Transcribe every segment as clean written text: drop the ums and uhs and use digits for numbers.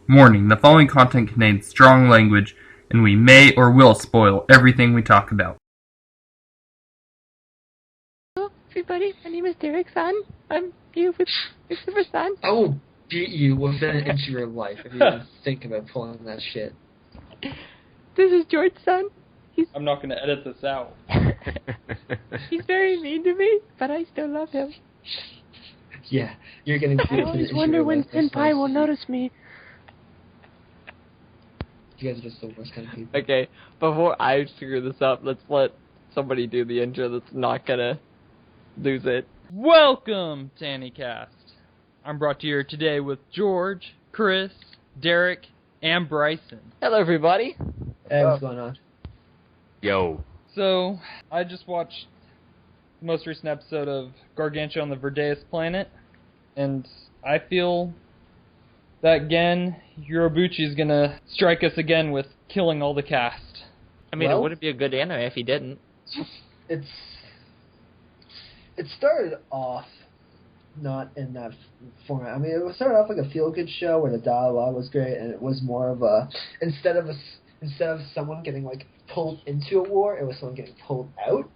Warning: the following content contains strong language, and we may or will spoil everything we talk about. Hello, everybody. My name is Derek-san. I'm here with Christopher-san. I will beat you within an inch of your life if you even think about pulling that shit. This is George-san. I'm not going to edit this out. He's very mean to me, but I still love him. Yeah, you're getting beat I within an always inch of wonder your when life. That's Senpai nice. will notice me. You guys are just the worst kind of people. Okay, before I screw this up, let's let somebody do the intro that's not gonna lose it. Welcome to Anycast. I'm brought to you here today with George, Chris, Derek, and Bryson. Hello, everybody. Hey, what's going on? Yo. So, I just watched the most recent episode of Gargantia on the Verderous planet, and I feel that Gen Yorobuchi is gonna strike us again with killing all the cast. I mean, Well, it wouldn't be a good anime if he didn't. It started off not in that format. I mean, it started off like a feel-good show where the dialogue was great, and it was more of a instead of someone getting like pulled into a war, it was someone getting pulled out.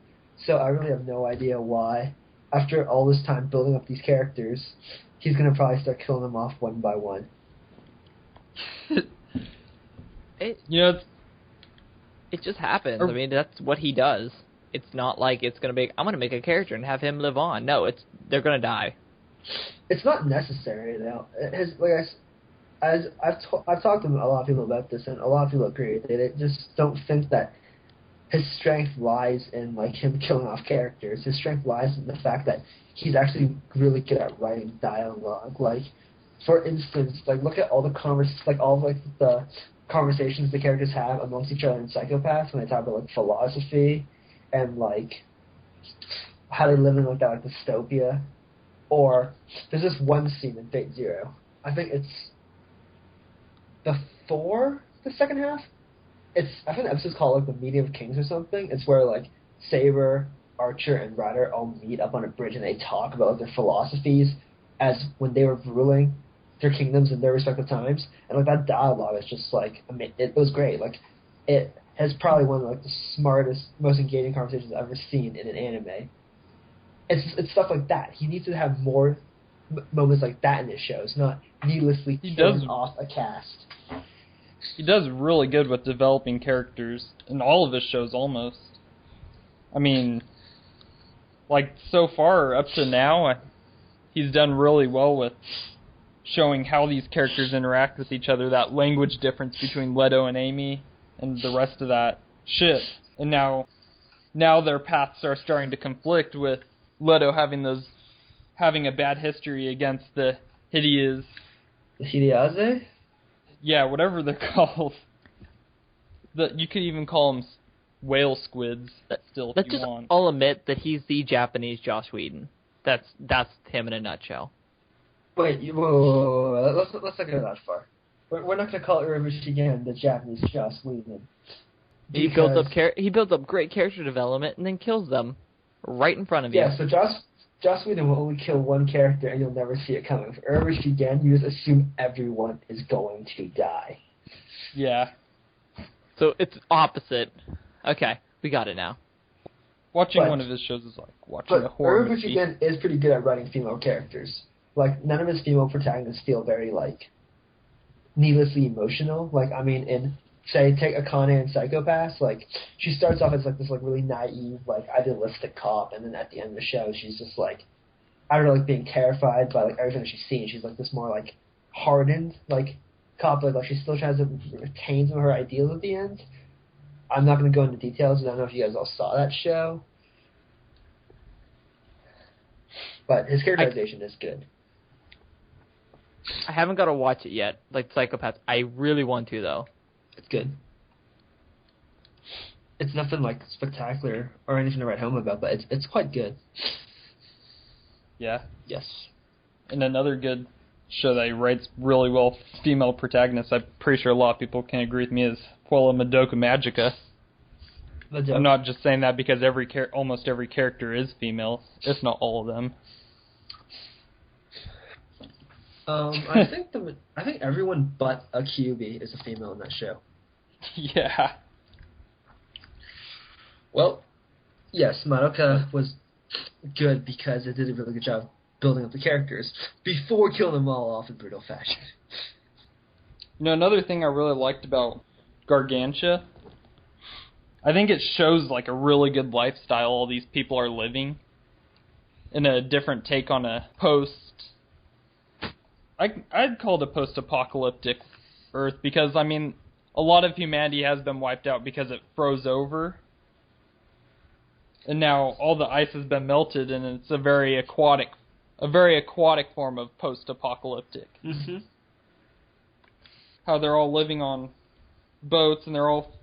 So I really have no idea why, after all this time building up these characters, he's gonna probably start killing them off one by one. It You know, just happens. I mean, that's what he does. It's not like it's gonna be, I'm gonna make a character and have him live on. No, they're gonna die. It's not necessary though. I've talked to a lot of people about this, and a lot of people agree. They just don't think that his strength lies in like him killing off characters. His strength lies in the fact that he's actually really good at writing dialogue. Like, for instance, like look at all the the conversations the characters have amongst each other in Psychopaths when they talk about like philosophy and like how they live in like that like dystopia. Or there's this one scene in Fate Zero. I think it's before the second half. I think the episode's called like the Meeting of Kings or something. It's where like Saber, Archer, and Ryder all meet up on a bridge and they talk about like, their philosophies as when they were ruling their kingdoms in their respective times. And like that dialogue is just like, I mean, it was great. Like it has probably one of like the smartest, most engaging conversations I've ever seen in an anime. It's stuff like that. He needs to have more moments like that in his shows, not needlessly killing off a cast. he does really good with developing characters in all of his shows, almost. I mean, like, so far, up to now, he's done really well with showing how these characters interact with each other, that language difference between Leto and Amy, and the rest of that shit. And now their paths are starting to conflict with Leto having a bad history against the Hideas. The Hideaze? Yeah, whatever they're called. You could even call them whale squids still if Let's you just want. all admit that he's the Japanese Joss Whedon. That's him in a nutshell. Wait, whoa. Let's not go that far. We're not going to call Urabushi again the Japanese Joss Whedon. He builds up great character development and then kills them right in front of you. Yeah, so Joss Whedon will only kill one character and you'll never see it coming. For Urabushi again, you just assume everyone is going to die. Yeah. So it's opposite. Okay, we got it now. Watching one of his shows is like watching a horror Urabushi movie. again is pretty good at writing female characters. Like, none of his female protagonists feel very, like, needlessly emotional. Like, I mean, say, take Akane in Psychopaths, like, she starts off as, like, this, like, really naive, like, idealistic cop, and then at the end of the show, she's just, like, I don't know, like, being terrified by, like, everything that she's seen. She's, like, this more, like, hardened, like, cop, but, like, she still tries to retain some of her ideals at the end. I'm not going to go into details, because I don't know if you guys all saw that show. But his characterization is good. I haven't got to watch it yet, like Psychopaths. I really want to, though. It's good. It's nothing like spectacular or anything to write home about, but it's quite good. Yeah. Yes. And another good show that he writes really well, female protagonists, I'm pretty sure a lot of people can agree with me, is Puella Madoka Magica. I'm not just saying that because almost every character is female, if not all of them. I think everyone but a QB is a female in that show. Yeah. Well, yes, Madoka was good because it did a really good job building up the characters before killing them all off in brutal fashion. You know, another thing I really liked about Gargantia, I think it shows like a really good lifestyle all these people are living in a different take on a I'd call it a post-apocalyptic Earth because, I mean, a lot of humanity has been wiped out because it froze over. And now all the ice has been melted and it's a very aquatic form of post-apocalyptic. Mm-hmm. How they're all living on boats and they're all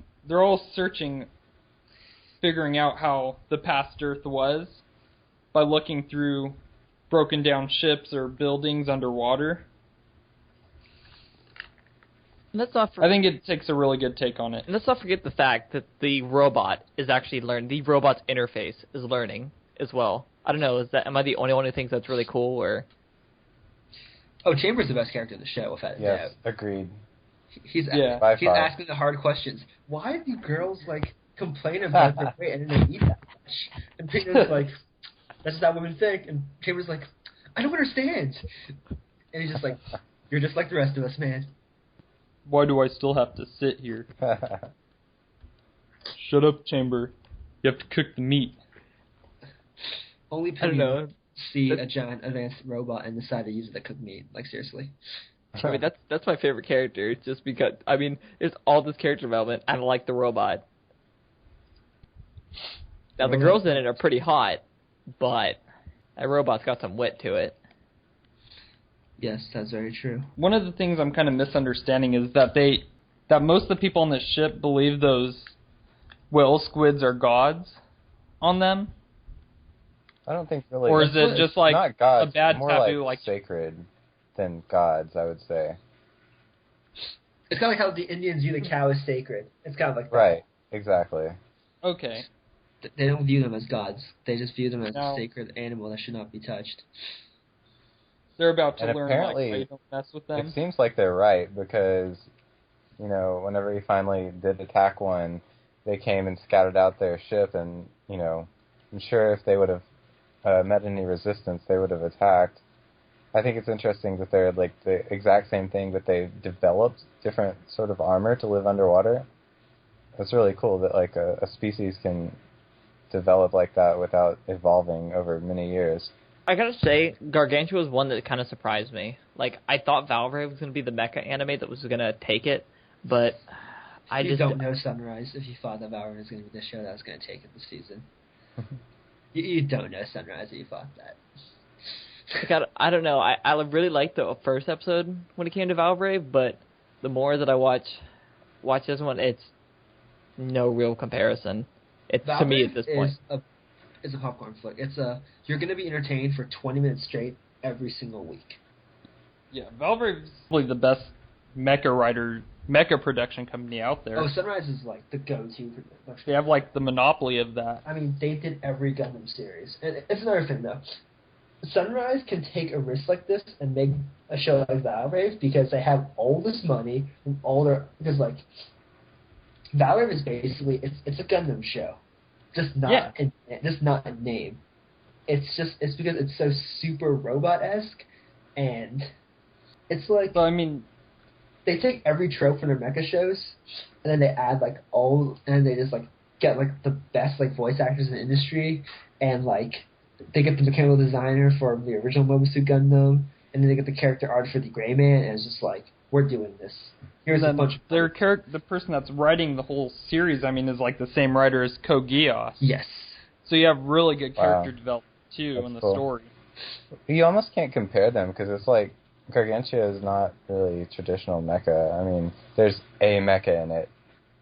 figuring out how the past Earth was by looking through broken down ships or buildings underwater. I think it takes a really good take on it. And let's not forget the fact that the robot is actually learning. The robot's interface is learning as well. I don't know. Am I the only one who thinks that's really cool? Or Chamber's the best character in the show. Without yes, agreed. He's asking the hard questions. Why do girls complain about their weight and then they eat that much? And Peter's like, that's just how women think. And Chamber's like, I don't understand. And he's just like, you're just like the rest of us, man. Why do I still have to sit here? Shut up, Chamber. You have to cook the meat. Only people see a giant advanced robot and decide to use it to cook meat. Like, seriously. I mean, that's my favorite character. It's just because, I mean, it's all this character development. I like the robot. Now, the girls in it are pretty hot, but that robot's got some wit to it. Yes, that's very true. One of the things I'm kind of misunderstanding is that most of the people on this ship believe those whale squids are gods on them. I don't think really. Or is it just like not gods, a bad more taboo, like sacred than gods, I would say. It's kind of like how the Indians view the cow as sacred. It's kind of like that. Right, exactly. Okay. They don't view them as gods. They just view them as a sacred animal that should not be touched. They're about to learn apparently, how you don't mess with them. It seems like they're right because, whenever he finally did attack one, they came and scouted out their ship and, I'm sure if they would have met any resistance, they would have attacked. I think it's interesting that they're like the exact same thing, but they developed different sort of armor to live underwater. It's really cool that like a species can develop like that without evolving over many years. I gotta say, Gargantia was one that kind of surprised me. Like, I thought Valverave was gonna be the mecha anime that was gonna take it, but You don't know Sunrise if you thought that Valverave was gonna be the show that was gonna take it this season. You don't know Sunrise if you thought that. I don't know. I really liked the first episode when it came to Valverave, but the more that I watch this one, it's no real comparison. It's Valverave to me at this point. It's a popcorn flick. You're going to be entertained for 20 minutes straight every single week. Yeah, Valverave's probably the best mecha production company out there. Oh, Sunrise is like the go-to production. They have like the monopoly of that. I mean, they did every Gundam series. And it's another thing though. Sunrise can take a risk like this and make a show like Valverave because they have all this money and because like Valverave is basically it's a Gundam show. Just not in name. It's because it's so super robot-esque, and it's like. So I mean, they take every trope from their mecha shows, and then they add and they just get the best voice actors in the industry, and they get the mechanical designer for the original Mobile Suit Gundam, and then they get the character art for the Gray Man, and it's just we're doing this. Here's a bunch of the person that's writing the whole series, I mean, is the same writer as Kogios. Yes. So you have really good character development too in the story. You almost can't compare them because it's Gargantia is not really traditional mecha. I mean, there's a mecha in it.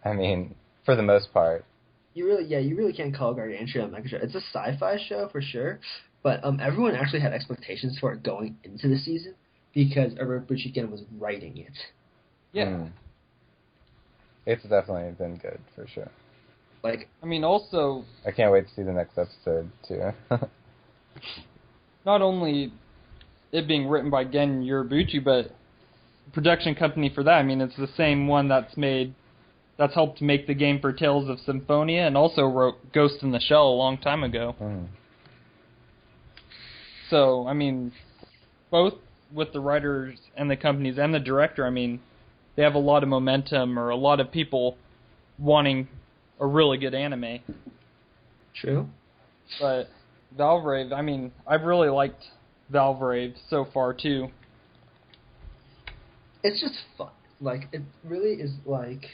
I mean, for the most part. You really can't call Gargantia a mecha show. It's a sci-fi show for sure, but everyone actually had expectations for it going into the season because Urobuchi was writing it. Yeah. It's definitely been good, for sure. I mean, also... I can't wait to see the next episode, too. Not only it being written by Gen Yoribuchi, but the production company for that, I mean, it's the same one that's helped make the game for Tales of Symphonia and also wrote Ghost in the Shell a long time ago. Mm. So, I mean, both with the writers and the companies and the director, I mean, they have a lot of momentum or a lot of people wanting a really good anime. True. But Valverave, I mean, I've really liked Valverave so far, too. It's just fun. Like, it really is, like,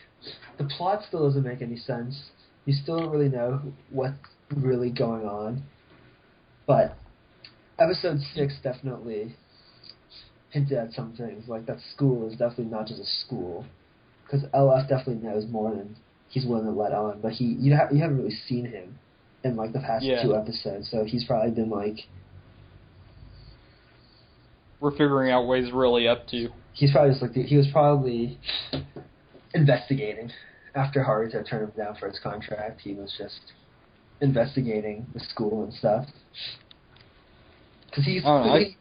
the plot still doesn't make any sense. You still don't really know what's really going on. But episode 6 definitely hinted at some things. Like, that school is definitely not just a school. Because LF definitely knows more than he's willing to let on. But you haven't really seen him in, like, the past 2 episodes. So he's probably been, like... We're figuring out what he's really up to. He's probably just, like, he was probably investigating. After Haruto turned him down for his contract, he was just investigating the school and stuff. Because he's clearly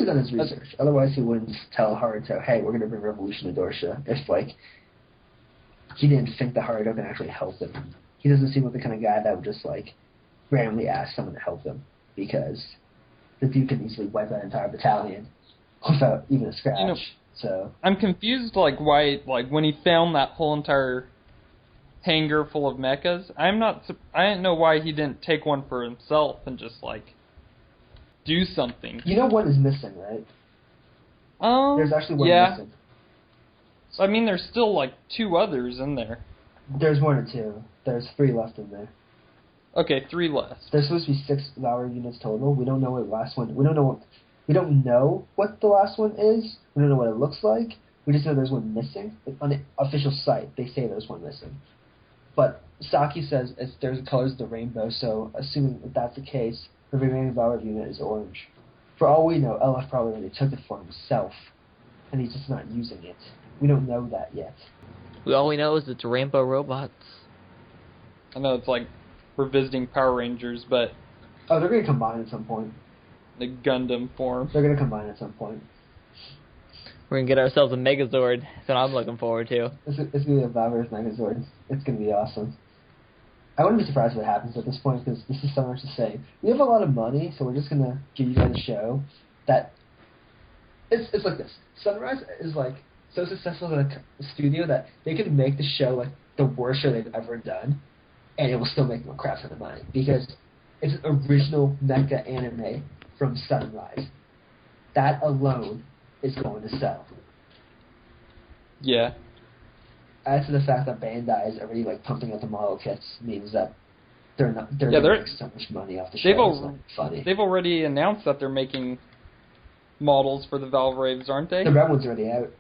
done his research. Otherwise, he wouldn't tell Haruto, "Hey, we're going to bring revolution to Dorsha." If like he didn't think that Haruto can actually help him. He doesn't seem like the kind of guy that would just like randomly ask someone to help him, because the dude can easily wipe out an entire battalion without even a scratch. So I'm confused, like why, like when he found that whole entire hangar full of mechas, I didn't know why he didn't take one for himself and just like do something. You know one is missing, right? There's actually one missing. I mean, there's still like 2 others in there. There's 1 or 2. There's 3 left in there. Okay, 3 left. There's supposed to be 6 Valverave units total. We don't know what the last one. We don't know what the last one is. We don't know what it looks like. We just know there's one missing. On the official site, they say there's one missing. But Saki says there's the colors of the rainbow, so assuming that that's the case, the remaining Valverave unit is orange. For all we know, LF probably already took it for himself, and he's just not using it. We don't know that yet. All we know is it's rainbow robots. I know it's like we're visiting Power Rangers, but... Oh, they're going to combine at some point. The Gundam form. They're going to combine at some point. We're going to get ourselves a Megazord. That's what I'm looking forward to. It's going to be a Valverave Megazord. It's going to be awesome. I wouldn't be surprised if it happens at this point, because this is so much to say. We have a lot of money, so we're just going to give you guys a show that... It's like this. Sunrise is like so successful in a studio that they could make the show like the worst show they've ever done, and it will still make them a crap ton of money, because it's an original mecha anime from Sunrise. That alone is going to sell. Yeah. Add to the fact that Bandai is already like pumping out the model kits means that they're making so much money off the show. It's not funny. They've already announced that they're making models for the Valveraves, aren't they? The red one's already out.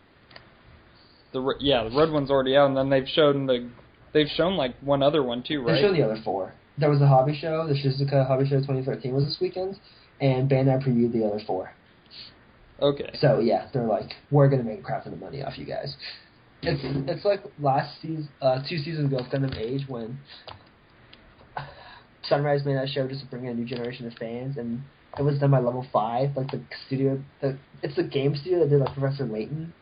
The red one's already out, and then they've shown like one other one too, right? They showed the other 4. There was a hobby show, the Shizuka Hobby Show 2013 was this weekend, and Bandai previewed the other 4. Okay. So yeah, they're like, we're gonna make a crap ton of money off you guys. It's like last season, 2 seasons ago, Gundam Age, when Sunrise made that show just to bring in a new generation of fans, and it was done by Level 5, like the studio. It's the game studio that did like Professor Layton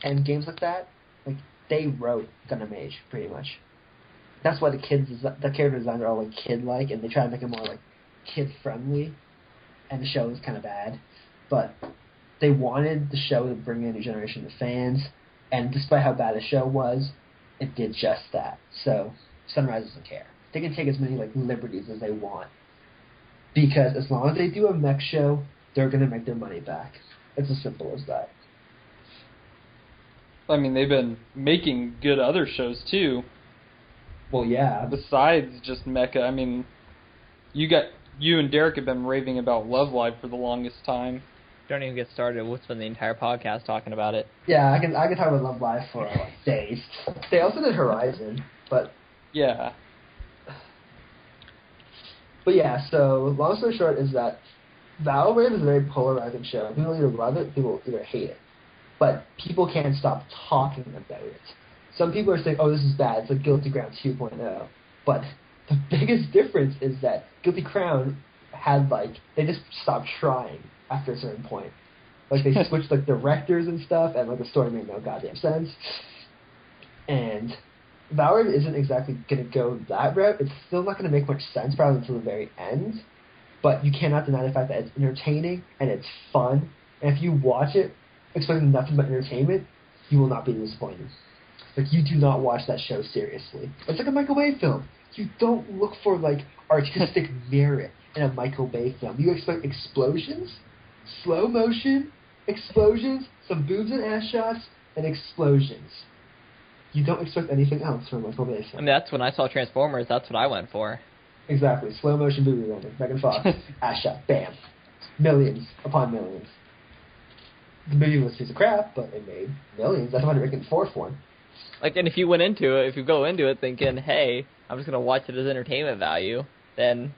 and games like that. Like they wrote Gundam Age pretty much. That's why the character designs are all like kid-like, and they try to make it more like kid-friendly. And the show is kind of bad, but they wanted the show to bring in a new generation of fans. And despite how bad the show was, it did just that. So Sunrise doesn't care. They can take as many like liberties as they want, because as long as they do a mech show, they're gonna make their money back. It's as simple as that. I mean, they've been making good other shows too. Well, yeah. Besides just mecha, I mean, you and Derek have been raving about Love Live for the longest time. Don't even get started. We'll spend the entire podcast talking about it. Yeah, I can talk about Love Live for like days. They also did Horizon, but yeah. But yeah, so long story short is that Valverave is a very polarizing show. People either love it, people either hate it. But people can't stop talking about it. Some people are saying, oh, this is bad. It's like Guilty Crown 2.0. But the biggest difference is that Guilty Crown had like they just stopped trying after a certain point. Like they switched like directors and stuff, and like the story made no goddamn sense. And Valorant isn't exactly gonna go that route. It's still not gonna make much sense probably until the very end. But you cannot deny the fact that it's entertaining and it's fun. And if you watch it expecting nothing but entertainment, you will not be disappointed. Like, you do not watch that show seriously. It's like a Michael Bay film. You don't look for, like, artistic merit in a Michael Bay film. You expect explosions, slow motion, explosions, some boobs and ass shots, and explosions. You don't expect anything else from a Michael Bay film. I mean, that's when I saw Transformers. That's what I went for. Exactly. Slow motion booby landing. Megan Fox. Ass shot. Bam. Millions upon millions. The movie was a piece of crap, but it made millions. That's why they're making the fourth one. Like, and if you go into it thinking, hey, I'm just going to watch it as entertainment value, then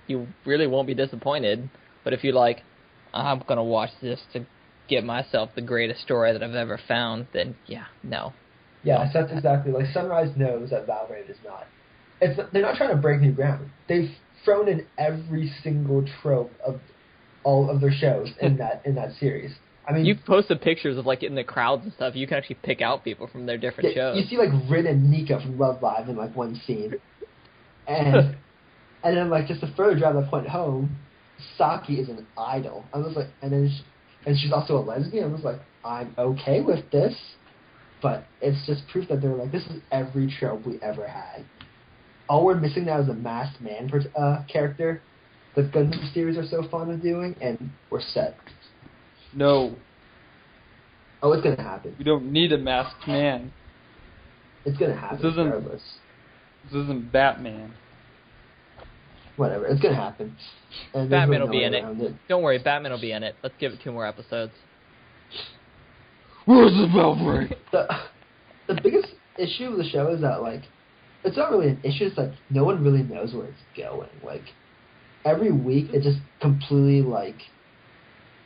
you really won't be disappointed. But if you're like, I'm going to watch this to get myself the greatest story that I've ever found, then, yeah, no. Yeah, that's exactly. Like, Sunrise knows that Valverave is not. They're not trying to break new ground. They've thrown in every single trope of all of their shows in that series. I mean, you've posted pictures of like in the crowds and stuff. You can actually pick out people from their different shows. You see like Rin and Nika from Love Live in like one scene, and then like just to further drive that point home, Saki is an idol. I was like, and she's also a lesbian. I was like, I'm okay with this, but it's just proof that they're like, this is every trope we ever had. All we're missing now is a masked man character the Gundam series are so fond of doing, and we're set. No. Oh, it's gonna happen. We don't need a masked man. It's gonna happen regardless. This isn't Batman. Whatever, it's gonna happen. And Batman will be in it. Don't worry, Batman will be in it. Let's give it 2 more episodes. Where's the Valverave? The biggest issue with the show is that, like, it's not really an issue, it's like, no one really knows where it's going. Like, every week, it just completely, like,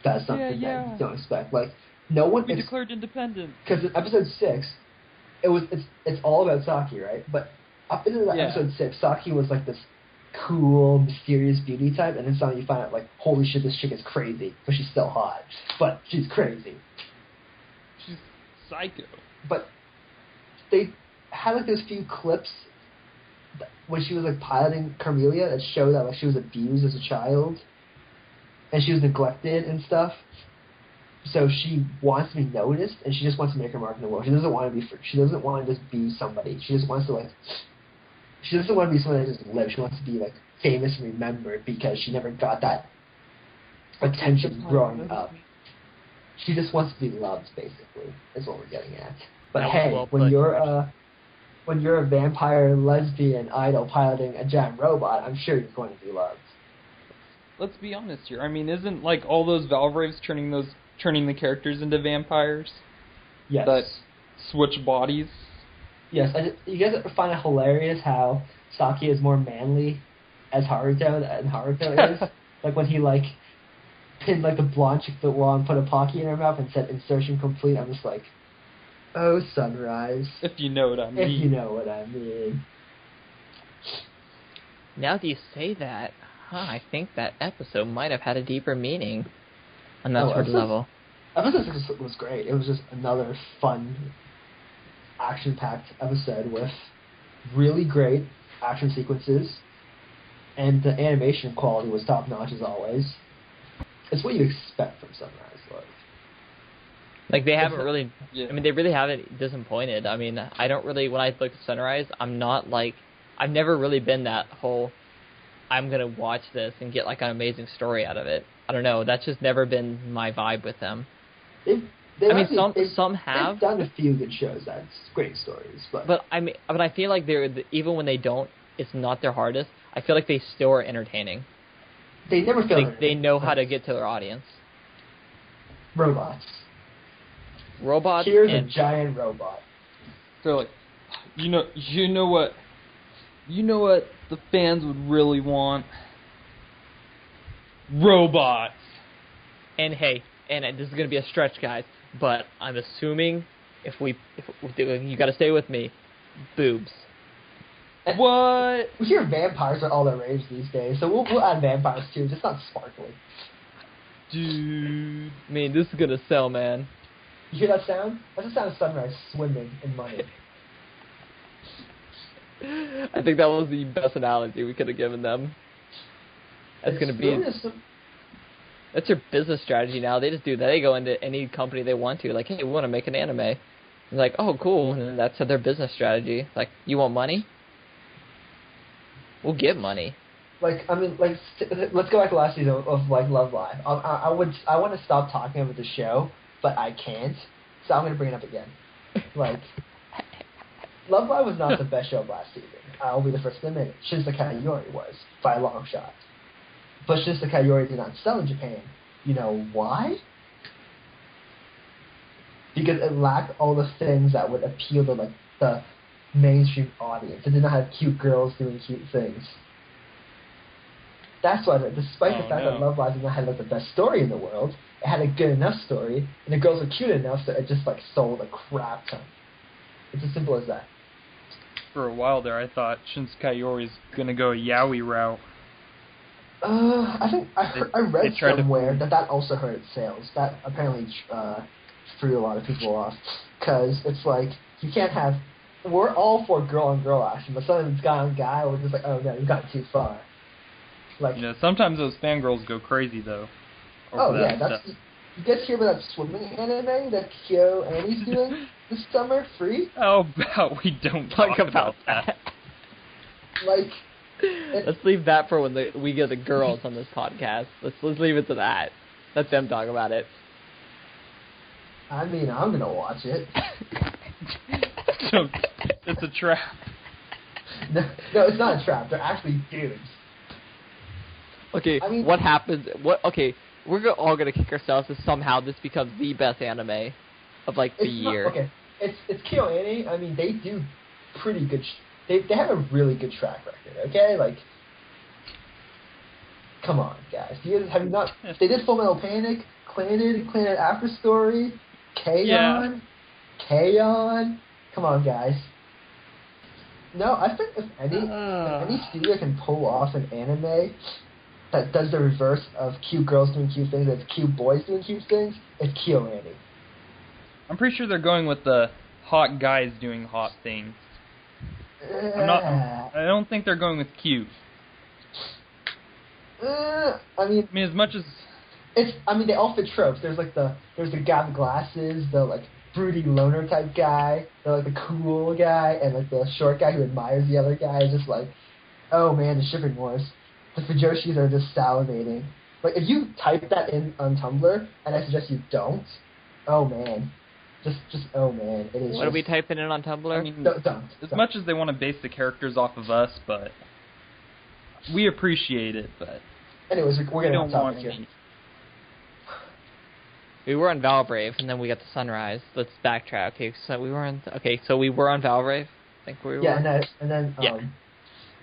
does something that you don't expect. Like, no one... We declared independence. Because in episode 6, it's all about Saki, right? But up into episode 6, Saki was, like, this cool, mysterious beauty type, and then suddenly you find out, like, holy shit, this chick is crazy, but she's still hot. But she's crazy. She's psycho. But they had like those few clips when she was like piloting Carmelia that showed that like she was abused as a child and she was neglected and stuff. So she wants to be noticed and she just wants to make her mark in the world. She doesn't want to be. She doesn't want to just be somebody. She just wants to like. She doesn't want to be somebody that just lives. She wants to be like famous and remembered because she never got that attention growing up. She just wants to be loved, basically, is what we're getting at. But hey, when you're a vampire lesbian idol piloting a giant robot, I'm sure you're going to be loved. Let's be honest here. I mean, isn't like all those Valveraves turning the characters into vampires? Yes. That switch bodies? Yes. You guys find it hilarious how Saki is more manly as Haruto than Haruto is? Like when he like pinned like the blonde chick to the wall and put a Pocky in her mouth and said insertion complete. I'm just like, oh, Sunrise. If you know what I mean. If you know what I mean. Now that you say that, I think that episode might have had a deeper meaning on that sort of level. Episode 6 was great. It was just another fun, action-packed episode with really great action sequences, and the animation quality was top-notch as always. It's what you expect from Sunrise. Like they haven't really. Yeah. I mean, they really haven't disappointed. I mean, I don't really. When I look at Sunrise, I'm not like. I've never really been that whole. I'm gonna watch this and get like an amazing story out of it. I don't know. That's just never been my vibe with them. Some have. They've done a few good shows. That's great stories, but I feel like even when they don't, it's not their hardest. I feel like they still are entertaining. They never feel they know how to get to their audience. Robots. Here's a giant robot. They're like, you know what the fans would really want? Robots. And hey, and this is gonna be a stretch, guys, but I'm assuming if you gotta stay with me, boobs. What? We hear vampires are all the rage these days, so we'll add vampires too, just not sparkly. Dude. I mean, this is gonna sell, man. You hear that sound? That's the sound of Sunrise swimming in money. I think that was the best analogy we could have given them. That's gonna be. That's your business strategy now. They just do that. They go into any company they want to. Like, hey, we want to make an anime. And like, oh, cool. And then that's their business strategy. Like, you want money? We'll give money. Like, I mean, like, let's go back to last season of like Love Live. I want to stop talking about the show, but I can't. So I'm gonna bring it up again. Like, Love Live was not the best show of last season. I'll be the first to admit it. Shinsekai Kageyori was by a long shot. But Shinsekai Kageyori did not sell in Japan. You know why? Because it lacked all the things that would appeal to like the mainstream audience. It did not have cute girls doing cute things. That's why, despite the fact that Love Live did not have like the best story in the world, it had a good enough story, and the girls were cute enough, so it just like sold a crap ton. It's as simple as that. For a while there, I thought Shinsekai Kageyori's gonna go a yaoi route. I think I read somewhere that also hurt its sales. That apparently threw a lot of people off. Because it's like, you can't have... We're all for girl-on-girl action, but sometimes guy-on-guy, we're just like, oh no, you got too far. Like, you know, sometimes those fangirls go crazy, though. Oh yeah, that's... You guys hear about that swimming anime that Kyo Annie's doing this summer, free? How about we don't talk about that? Like... Let's leave that for when we get the girls on this podcast. Let's leave it to that. Let them talk about it. I mean, I'm gonna watch it. It's a trap. No, it's not a trap. They're actually dudes. Okay, I mean, what happens? Okay, we're all gonna kick ourselves if somehow this becomes the best anime of like the year. Okay, it's Kyo Annie. I mean, they do pretty good. They have a really good track record, okay? Like, come on, guys. Have you not... They did Full Metal Panic, Clannad After Story, K-On! Come on, guys. No, I think if any studio can pull off an anime that does the reverse of cute girls doing cute things, that's cute boys doing cute things, it's Kyo Annie. I'm pretty sure they're going with the hot guys doing hot things. I don't think they're going with cute. I mean, as much as they all fit tropes. There's the guy with glasses, the like broody loner type guy, the like the cool guy, and like the short guy who admires the other guy. Just like, oh man, the shipping wars. The Fujoshis are just salivating. Like, if you type that in on Tumblr, and I suggest you don't, oh man. Just oh man, it is. What are we typing in on Tumblr? I mean, don't. Much as they want to base the characters off of us, but we appreciate it. But anyways, we're getting off topic here. We were on Valverave, and then we got the Sunrise. Let's backtrack. Okay, so we were on. Valverave. I think we were. Yeah, and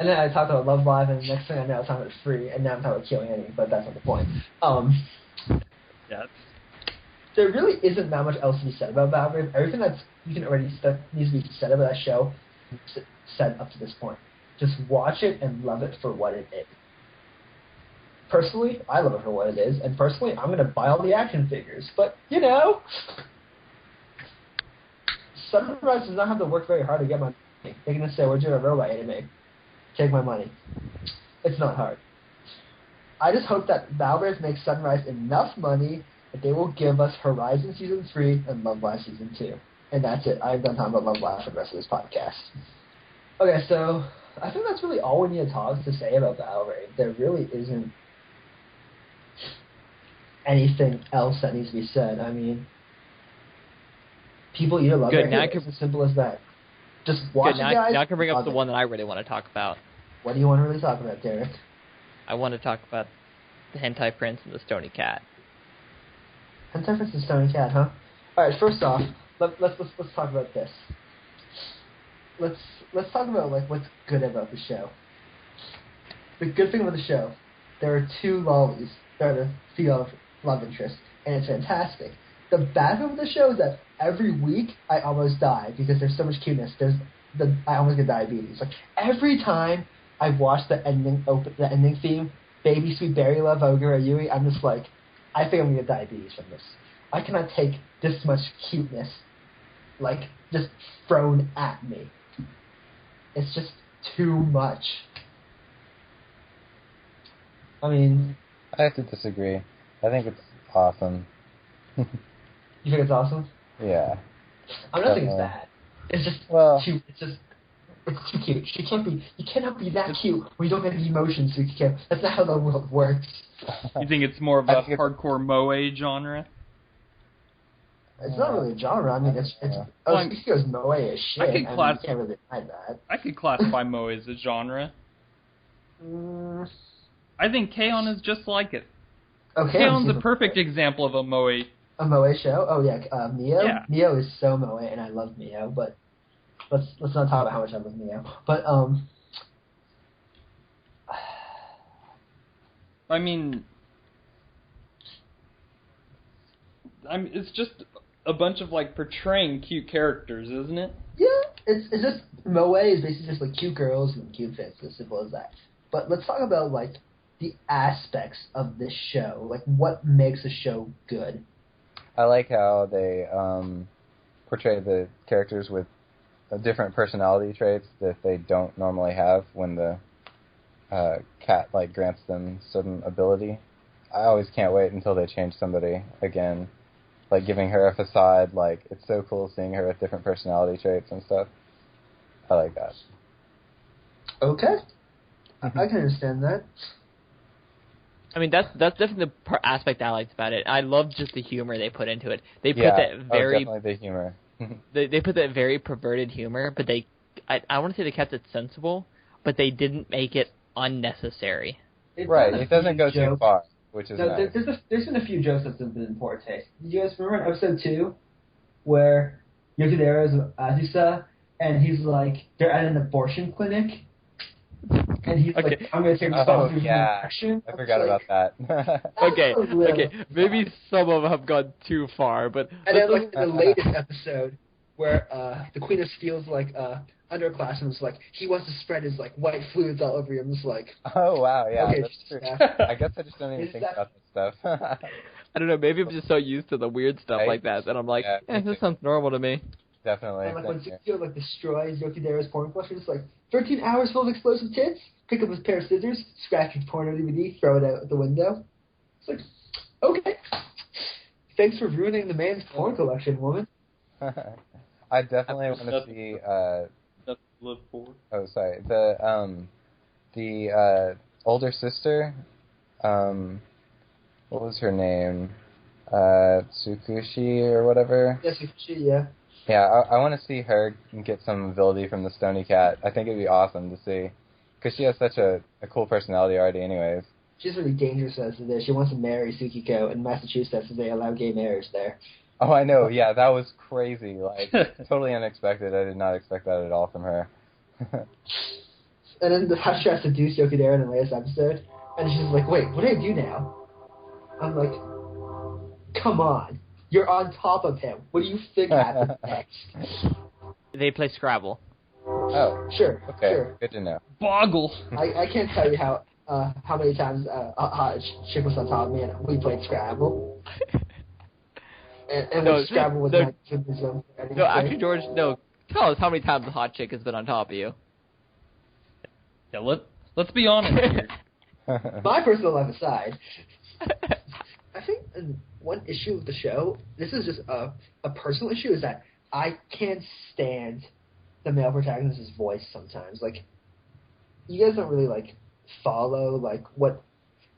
then I talked about Love Live, and the next thing I know, I was talking about Free, and now I'm talking about Kyo Annie, but that's not the point. Yeah. There really isn't that much else to be said about Valverave. Everything that needs to be said about that show is said up to this point. Just watch it and love it for what it is. Personally, I love it for what it is, and personally, I'm going to buy all the action figures. But, you know, Sunrise does not have to work very hard to get my money. They're going to say, we're doing a robot anime. Take my money. It's not hard. I just hope that Valverave makes Sunrise enough money that they will give us Horizon Season 3 and Love Live Season 2. And that's it. I'm done talking about Love Live for the rest of this podcast. Okay, so I think that's really all we need to say about Valverave. There really isn't anything else that needs to be said. I mean, people either love it or hate it. It's as simple as that. Just watch it, guys. Now I can bring up the one that I really want to talk about. What do you want to really talk about, Derek? I want to talk about the Hentai Prince and the Stony Cat. Hentai Prince and Stony Cat, huh? Alright, first off, let's talk about this. Let's talk about like what's good about the show. The good thing about the show, there are two lollies that are the female love interest, and it's fantastic. The bad thing about the show is that every week I almost die because there's so much cuteness. There's I almost get diabetes. Like every time I watch the ending theme, Baby Sweet Berry Love Ogre Yui, I'm just like, I think I'm gonna get diabetes from this. I cannot take this much cuteness, like, just thrown at me. It's just too much. I mean, I have to disagree. I think it's awesome. you think it's awesome? Yeah. I'm not saying it's bad. It's just cute. It's too cute. You cannot be that cute when you don't get any emotions. So you can't. That's not how the world works. You think it's more of a hardcore moe genre? It's not really a genre. I mean, Tsukiko's moe as shit. You can't really deny that. I could classify moe as a genre. I think K-On! Is just like it. Okay. K-On's a perfect example of a moe. A moe show? Oh yeah, Mio? Yeah. Mio is so moe, and I love Mio, but let's not talk about how much I love Mio. But, I mean, it's just a bunch of, like, portraying cute characters, isn't it? Yeah, it's just, moe is basically just, like, cute girls and cute fits, as simple as that. But let's talk about, like, the aspects of this show. Like, what makes a show good? I like how they portray the characters with different personality traits that they don't normally have when the cat like grants them some ability. I always can't wait until they change somebody again, like giving her a facade. Like it's so cool seeing her with different personality traits and stuff. I like that. Okay, I can understand that. I mean, that's definitely the aspect I liked about it. I love just the humor they put into it. They put that very definitely the humor. they put that very perverted humor, but I want to say they kept it sensible, but they didn't make it unnecessary. Right, it doesn't go too far, which is nice. There's been a few jokes that's been in poor taste. Did you guys remember in episode 2 where Yokidera is Azusa and he's like they're at an abortion clinic? And he's like, I'm going to take responsibility for my action. I forgot about that. Okay. Maybe some of them have gone too far, but... And then, like, in the latest episode, where the Queen of Steel's, like, underclassmen's like, he wants to spread his, like, white fluids all over you. I'm just like... Oh, wow, yeah, okay, that's true. I guess I just don't even think about that stuff. I don't know, maybe I'm just so used to the weird stuff like that I'm like, this sounds normal to me. Definitely. And, like, when Tsukio, like, destroys Yokidera's porn collection, it's like, 13 hours full of explosive tits? Pick up his pair of scissors, scratch his porno DVD, throw it out the window. It's like, okay. Thanks for ruining the man's porn collection, woman. I definitely want to see... live for. Oh, sorry. The older sister, what was her name? Tsukushi or whatever? Yeah, Tsukushi, yeah. Yeah, I want to see her get some ability from the Stony cat. I think it'd be awesome to see. Because she has such a cool personality already anyways. She's really dangerous as it is. She wants to marry Tsukiko in Massachusetts and they allow gay marriage there. Oh, I know. Yeah, that was crazy. Like, totally unexpected. I did not expect that at all from her. And then how she has to seduce Yokidera in the latest episode. And she's like, wait, what do I do now? I'm like, come on. You're on top of him. What do you think happens next? They play Scrabble. Oh. Sure. Okay, sure. Good to know. Boggle. I can't tell you how many times a hot chick was on top of me and we played Scrabble. And Scrabble was not Judaism. No, actually, George, tell us how many times a hot chick has been on top of you. Yeah, let's be honest here. My personal life aside, I think one issue with the show, this is just a personal issue, is that I can't stand the male protagonist's voice sometimes. Like, you guys don't really, like, follow, like, what...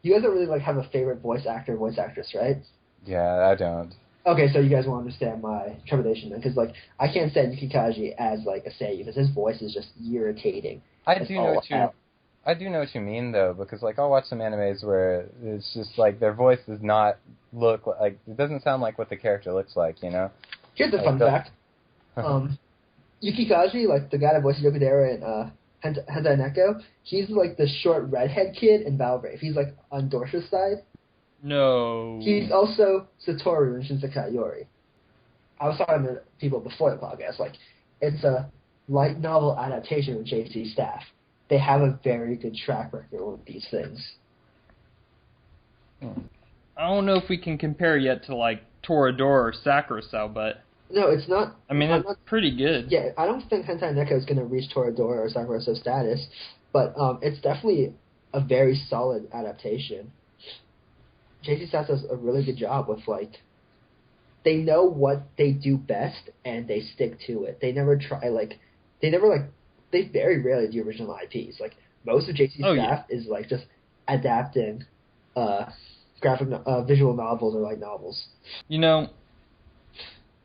You guys don't really, like, have a favorite voice actor or voice actress, right? Yeah, I don't. Okay, so you guys will understand my trepidation then, because, like, I can't stand Yukikaji as, like, a Seiyu, because his voice is just irritating. I do know what you mean, though, because, like, I'll watch some animes where it's just, like, their voice does not look like... It doesn't sound like what the character looks like, you know? Here's a fun fact. Yukikaji, like, the guy that voices Yokidera in Hentai Neko, he's, like, the short redhead kid in Valverave. He's, like, on Dorsha's side. No. He's also Satoru in Shinsekai Yori. I was talking to people before the podcast, like, it's light novel adaptation with JC Staff. They have a very good track record with these things. I don't know if we can compare yet to like Toradora or Sakurasou, but No, it's not. I mean it's pretty good. Yeah, I don't think Hentai Neko is going to reach Toradora or Sakurasou status, but it's definitely a very solid adaptation. JC Staff does a really good job with like. They know what they do best and they stick to it. They never try they very rarely do original IPs. Like most of JC Staff is like just adapting visual novels or light novels. You know,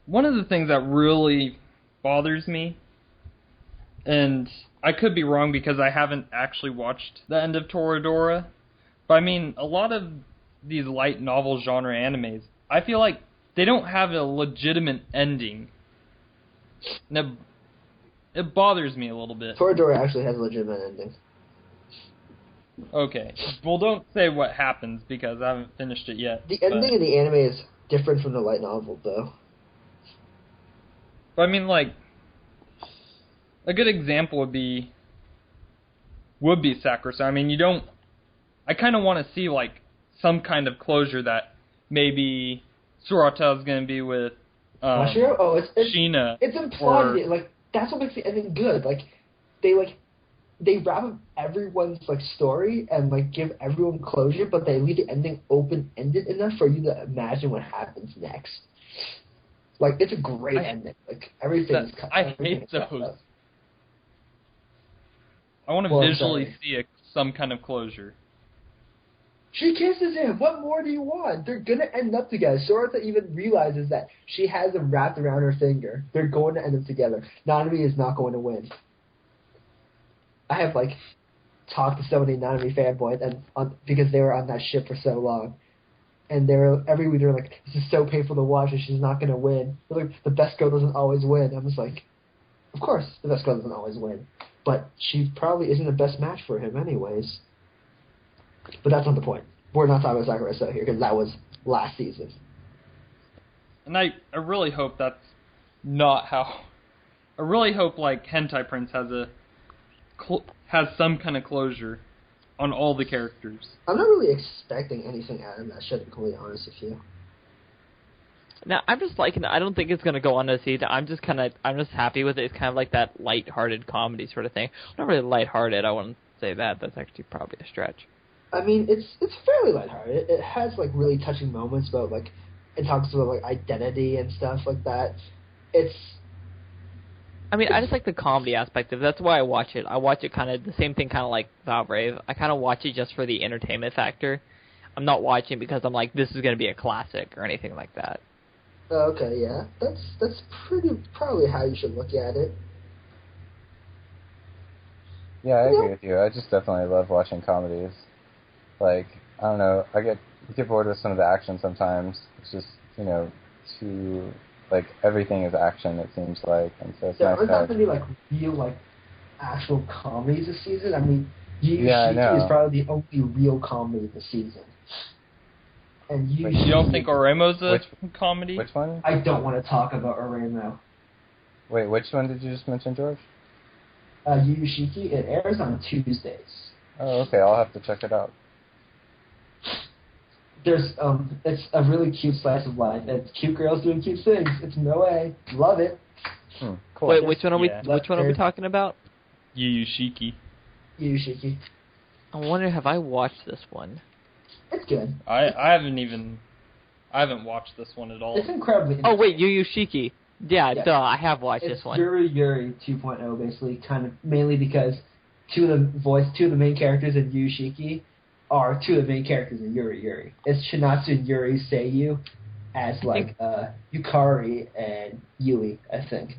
one of the things that really bothers me, and I could be wrong because I haven't actually watched the end of Toradora, but I mean, a lot of these light novel genre animes, I feel like they don't have a legitimate ending. And it bothers me a little bit. Toradora actually has a legitimate ending. Okay. Well, don't say what happens because I haven't finished it yet. The ending in the anime is different from the light novel, though. But I mean, like, a good example would be Sakurasou. I mean, I kind of want to see, like, some kind of closure that maybe Sorata is going to be with Mashiro? Oh, it's Sheena. It's implied. Like, that's what makes the ending good. Like, they wrap up everyone's, like, story and, like, give everyone closure, but they leave the ending open-ended enough for you to imagine what happens next. Like, it's a great ending. Like, everything's cut. I hate those. I want to visually see some kind of closure. She kisses him. What more do you want? They're going to end up together. Sorata even realizes that she has him wrapped around her finger. They're going to end up together. Nanami is not going to win. I have, like, talked to so many Nanami fanboys because they were on that ship for so long. And every week they were like, this is so painful to watch and she's not going to win. They're like, the best girl doesn't always win. I'm just like, of course the best girl doesn't always win. But she probably isn't the best match for him anyways. But that's not the point. We're not talking about Sakurasou here because that was last season. And I really hope that's not how... I really hope, like, Hentai Prince has some kind of closure on all the characters. I'm not really expecting anything out of that show, to be completely honest with you. Now, I'm just liking it. I don't think it's going to go on to season. I'm just happy with it. It's kind of like that light-hearted comedy sort of thing. Not really light-hearted, I wouldn't say that. That's actually probably a stretch. I mean, it's fairly lighthearted. It has, like, really touching moments about, like, it talks about, like, identity and stuff like that. I just like the comedy aspect of it. That's why I watch it. I watch it kind of the same thing, kind of like Valverave. I kind of watch it just for the entertainment factor. I'm not watching because I'm like, this is going to be a classic or anything like that. Okay, yeah. That's probably how you should look at it. Yeah, I agree with you. I just definitely love watching comedies. Like, I don't know, I get bored with some of the action sometimes. It's just, too, like, everything is action, it seems like. And so it's nice to have... There aren't that many, like, real, like, actual comedies this season. I mean, Shiki is probably the only real comedy this season. And you don't think Oremo's a comedy? Which one? I don't want to talk about Oremo. Wait, which one did you just mention, George? Yu Yu Shiki. It airs on Tuesdays. Oh, okay. I'll have to check it out. It's a really cute slice of life. It's cute girls doing cute things. It's Moe. Love it. Cool. Wait, which one are we talking about? Yu Yu Shiki. Yu Yu Shiki. I wonder, have I watched this one? It's good. I haven't watched this one at all. It's incredibly. Oh wait, Yu Yu Shiki. Yeah, duh, I have watched this one. It's Yuri 2.0, basically, kind of mainly because two of the main characters in Yu Yu Shiki are two of the main characters in Yuri. It's Shinatsu and Yuri Seiyu as like Yukari and Yui, I think.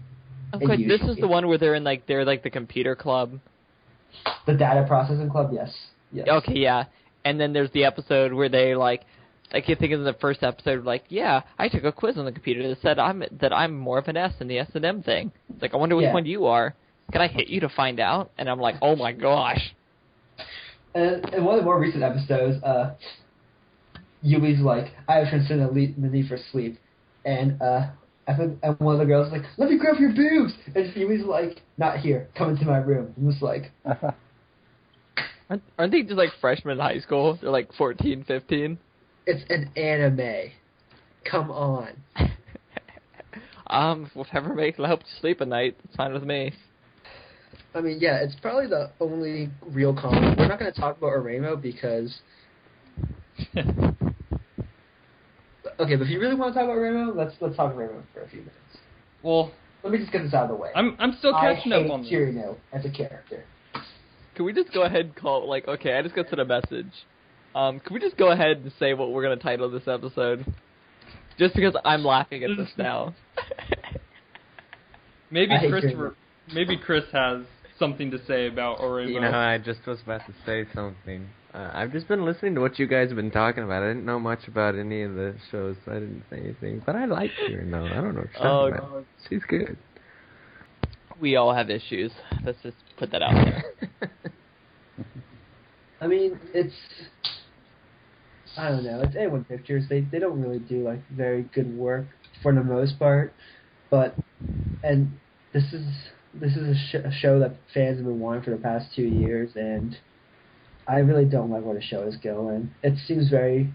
Okay, this is the one where they're the computer club. The data processing club, yes. Okay, yeah. And then there's the episode where they I keep thinking in the first episode, yeah, I took a quiz on the computer that said I'm more of an S in the S&M thing. It's like, I wonder which one you are. Can I hit you to find out? And I'm like, oh my gosh. And in one of the more recent episodes, Yui's like, I have transcended the need for sleep. And And one of the girls is like, let me grab your boobs! And Phoebe's like, not here, come into my room. And it's like... Aren't they just like freshmen in high school? They're like 14, 15? It's an anime. Come on. Whatever makes help you sleep at night, it's fine with me. I mean, yeah, it's probably the only real comedy. We're not going to talk about Aramo because... Okay, but if you really want to talk about Aramo, let's talk Aramo for a few minutes. Well, let me just get this out of the way. I'm still catching up on this. I hate Kirino as a character. Can we just go ahead and call, like, okay, I just got sent a message. Can we just go ahead and say what we're going to title this episode? Just because I'm laughing at this now. Maybe Chris has something to say about Oremo. You know, I just was about to say something. I've just been listening to what you guys have been talking about. I didn't know much about any of the shows, so I didn't say anything. But I like her, no. I don't know what you're talking about. She's good. We all have issues. Let's just put that out there. I mean, it's... I don't know. It's A1 Pictures. They don't really do, like, very good work for the most part. But... And this is a show that fans have been wanting for the past 2 years, and I really don't like where the show is going. It seems very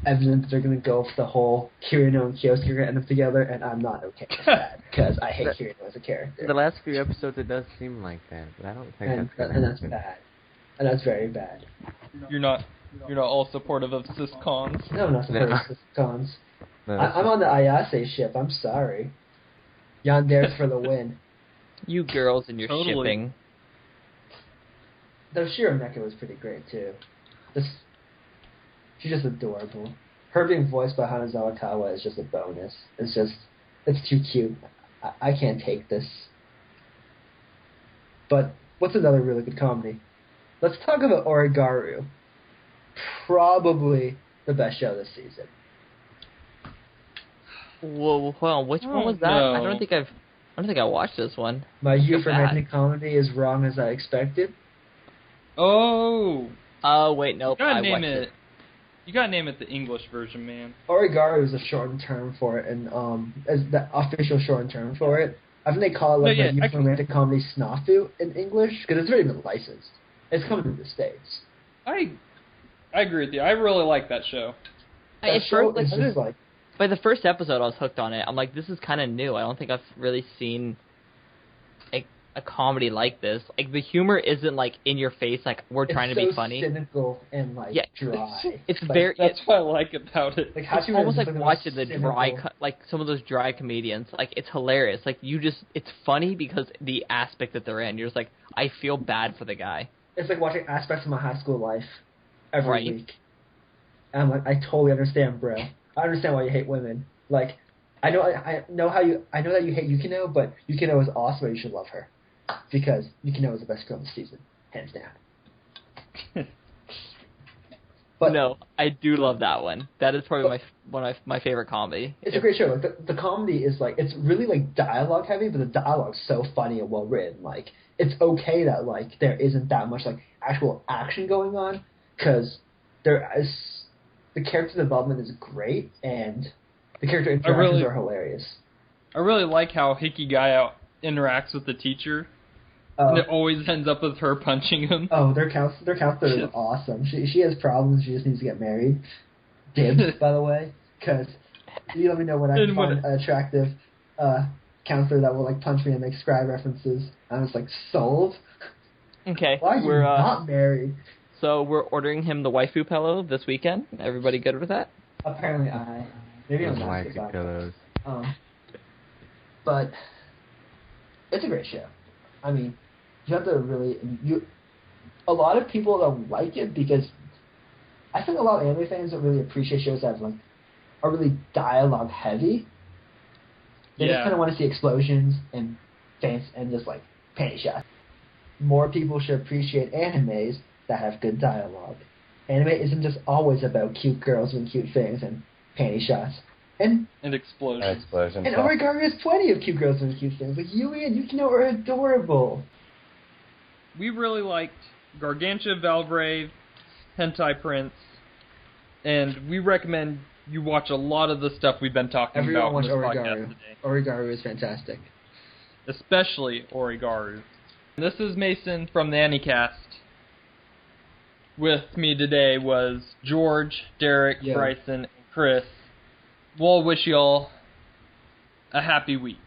evident that they're going to go for the whole Kirino and Kyosuke are going to end up together, and I'm not okay with that, because I hate Kirino as a character. The last few episodes, it does seem like that, but I don't think that's bad. And that's very bad. You're not all supportive of cis-cons? No, I'm not supportive of cis-cons. I'm on the Ayase ship, I'm sorry. Yandere's for the win. You girls and your shipping. Though Shironeka was pretty great, too. She's just adorable. Her being voiced by Hanazawa Kawa is just a bonus. It's too cute. I can't take this. But what's another really good comedy? Let's talk about Origaru. Probably the best show this season. Whoa, hold on. Which one was that? No. I don't think I watched this one. My view for romantic comedy is wrong as I expected. Oh. Wait, nope. You gotta I name watched it. You gotta name it the English version, man. Origaru is a shortened term for it, and as the official shortened term for it. I think they call it like romantic comedy snafu in English because it's already been licensed. It's coming to the States. I agree with you. I really like that show. That show is just like... By the first episode, I was hooked on it. I'm like, this is kind of new. I don't think I've really seen a comedy like this. Like, the humor isn't, like, in your face, like, we're trying to be funny. It's cynical and, like, dry. It's very... That's what I like about it. Like, it's almost like watching the dry... Like, some of those dry comedians. Like, it's hilarious. Like, it's funny because the aspect that they're in. You're just like, I feel bad for the guy. It's like watching aspects of my high school life every week. And I'm like, I totally understand, bro. I understand why you hate women. Like, I know that you hate Yukino, but Yukino is awesome and you should love her. Because Yukino is the best girl in the season. Hands down. But no, I do love that one. That is probably one of my favorite comedy. It's a great show. Like, the comedy is, like, it's really, like, dialogue heavy, but the dialogue's so funny and well written. Like, it's okay that, like, there isn't that much, like, actual action going on, because the character development is great, and the character interactions are hilarious. I really like how Hikigaya interacts with the teacher, and it always ends up with her punching him. Oh, their counselor is awesome. She has problems, she just needs to get married. Dibs, by the way, because you let me know when I can find an attractive counselor that will, like, punch me and make scribe references. I'm just like, sold? Okay. Why are you not married? So we're ordering him the waifu pillow this weekend. Everybody good with that? Apparently maybe I'm not waifu pillows. But it's a great show. I mean, you have to really... a lot of people don't like it because I think a lot of anime fans don't really appreciate shows that are really dialogue heavy. They just kind of want to see explosions and just, like, panty shots. More people should appreciate animes that have good dialogue. Anime isn't just always about cute girls doing cute things and panty shots. And explosions. And Origaru has plenty of cute girls doing cute things. Like, Yui and Yukino are adorable. We really liked Gargantia, Valverave, Hentai Prince, and we recommend you watch a lot of the stuff we've been talking Everyone about watch in this Origaru. podcast today. Origaru is fantastic. Especially Origaru. This is Mason from the Anycast. With me today was George, Derek, Bryson, and Chris. We'll wish y'all a happy week.